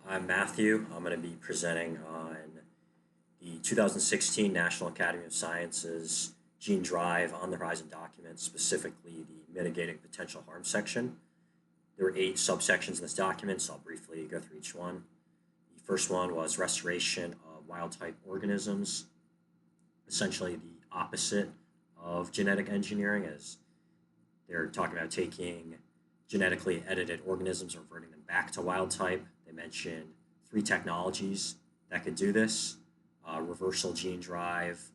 I'm Matthew. I'm going to be presenting on the 2016 National Academy of Sciences Gene Drive on the Horizon document, specifically the Mitigating Potential Harm section. There were 8 subsections in this document, so I'll briefly go through each one. The first one was restoration of wild-type organisms, essentially the opposite of genetic engineering, as they're talking about taking genetically edited organisms and reverting them back to wild type. They mentioned 3 technologies that could do this. Reversal gene drive,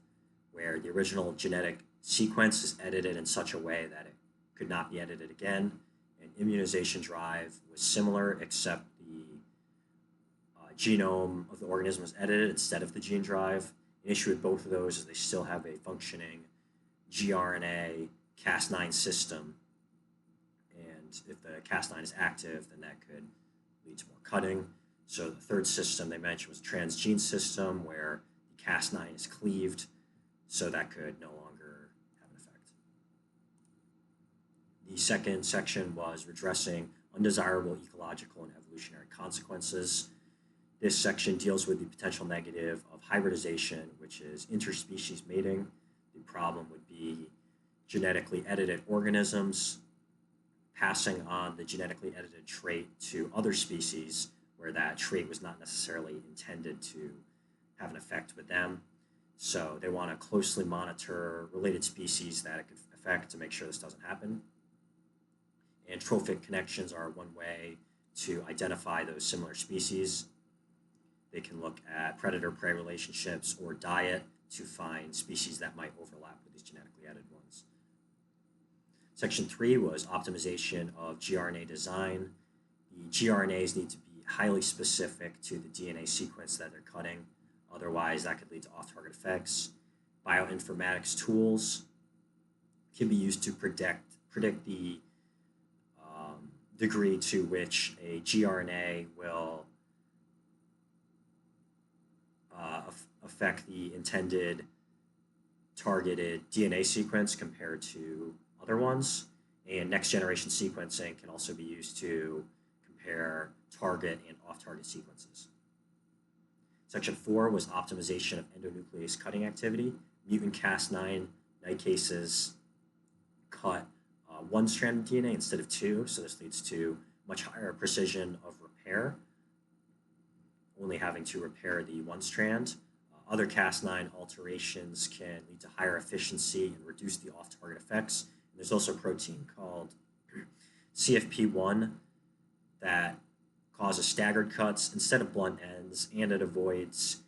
where the original genetic sequence is edited in such a way that it could not be edited again. And immunization drive was similar, except the genome of the organism was edited instead of the gene drive. An issue with both of those is they still have a functioning gRNA Cas9 system, and if the Cas9 is active, then that could lead to more cutting. So the third system they mentioned was a transgene system, where the Cas9 is cleaved, so that could no longer have an effect. The second section was redressing undesirable ecological and evolutionary consequences. This section deals with the potential negative of hybridization, which is interspecies mating. The problem would be genetically edited organisms passing on the genetically edited trait to other species where that trait was not necessarily intended to have an effect with them. So they want to closely monitor related species that it could affect to make sure this doesn't happen. And trophic connections are one way to identify those similar species. They can look at predator-prey relationships or diet to find species that might overlap with these genetically edited ones. Section 3 was optimization of gRNA design. The gRNAs need to be highly specific to the DNA sequence that they're cutting. Otherwise, that could lead to off-target effects. Bioinformatics tools can be used to predict the degree to which a gRNA will affect the intended targeted DNA sequence compared to other ones. And next generation sequencing can also be used to compare target and off-target sequences. Section 4 was optimization of endonuclease cutting activity. Mutant Cas9 nicases cut one strand of DNA instead of 2, so this leads to much higher precision of repair, only having to repair the one strand. Other Cas9 alterations can lead to higher efficiency and reduce the off-target effects. And there's also a protein called CFP1 that causes staggered cuts instead of blunt ends, and it avoids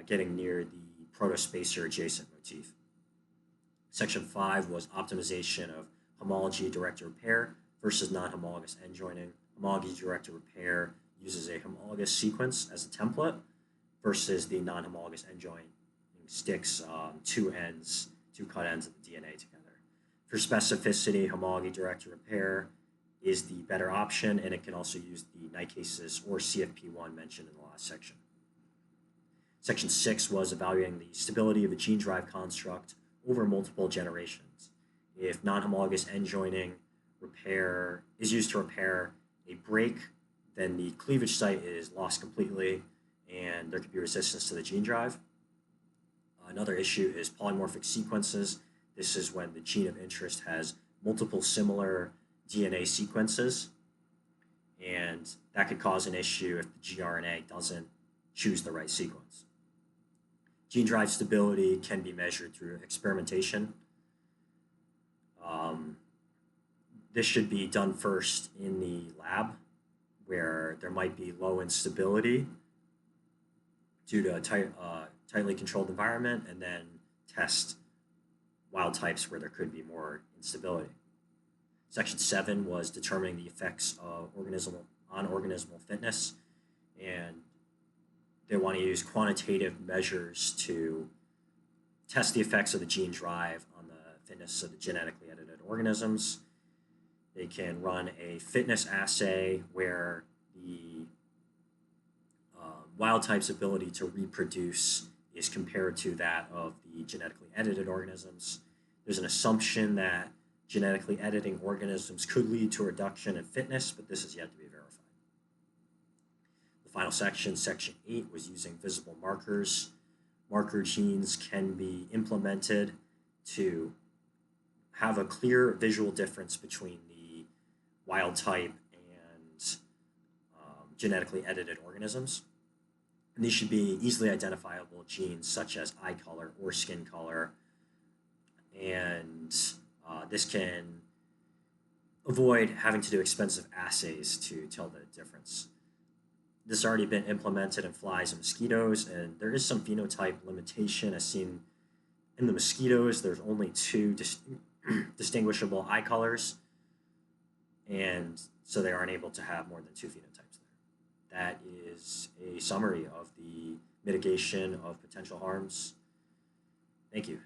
getting near the protospacer adjacent motif. Section 5 was optimization of homology-directed repair versus non-homologous end joining. Homology-directed repair uses a homologous sequence as a template versus the non-homologous end joining sticks 2 cut ends of the DNA together. For specificity, homology-directed repair is the better option, and it can also use the nicases or CFP1 mentioned in the last section. Section 6 was evaluating the stability of a gene drive construct over multiple generations. If non-homologous end joining repair is used to repair a break, then the cleavage site is lost completely, and there could be resistance to the gene drive. Another issue is polymorphic sequences. This is when the gene of interest has multiple similar DNA sequences, and that could cause an issue if the gRNA doesn't choose the right sequence. Gene drive stability can be measured through experimentation. This should be done first in the lab, where there might be low instability due to a tightly controlled environment, and then test wild types where there could be more instability. Section 7 was determining the effects of organismal fitness, and they want to use quantitative measures to test the effects of the gene drive on the fitness of the genetically edited organisms. They can run a fitness assay where the wild type's ability to reproduce is compared to that of the genetically edited organisms. There's an assumption that genetically editing organisms could lead to a reduction in fitness, but this is yet to be verified. final section, section 8, was using visible markers. Marker genes can be implemented to have a clear visual difference between the wild type and genetically edited organisms. And these should be easily identifiable genes such as eye color or skin color. And this can avoid having to do expensive assays to tell the difference. This has already been implemented in flies and mosquitoes, and there is some phenotype limitation as seen in the mosquitoes. There's only two distinguishable eye colors, and so they aren't able to have more than two phenotypes there. That is a summary of the mitigation of potential harms. Thank you.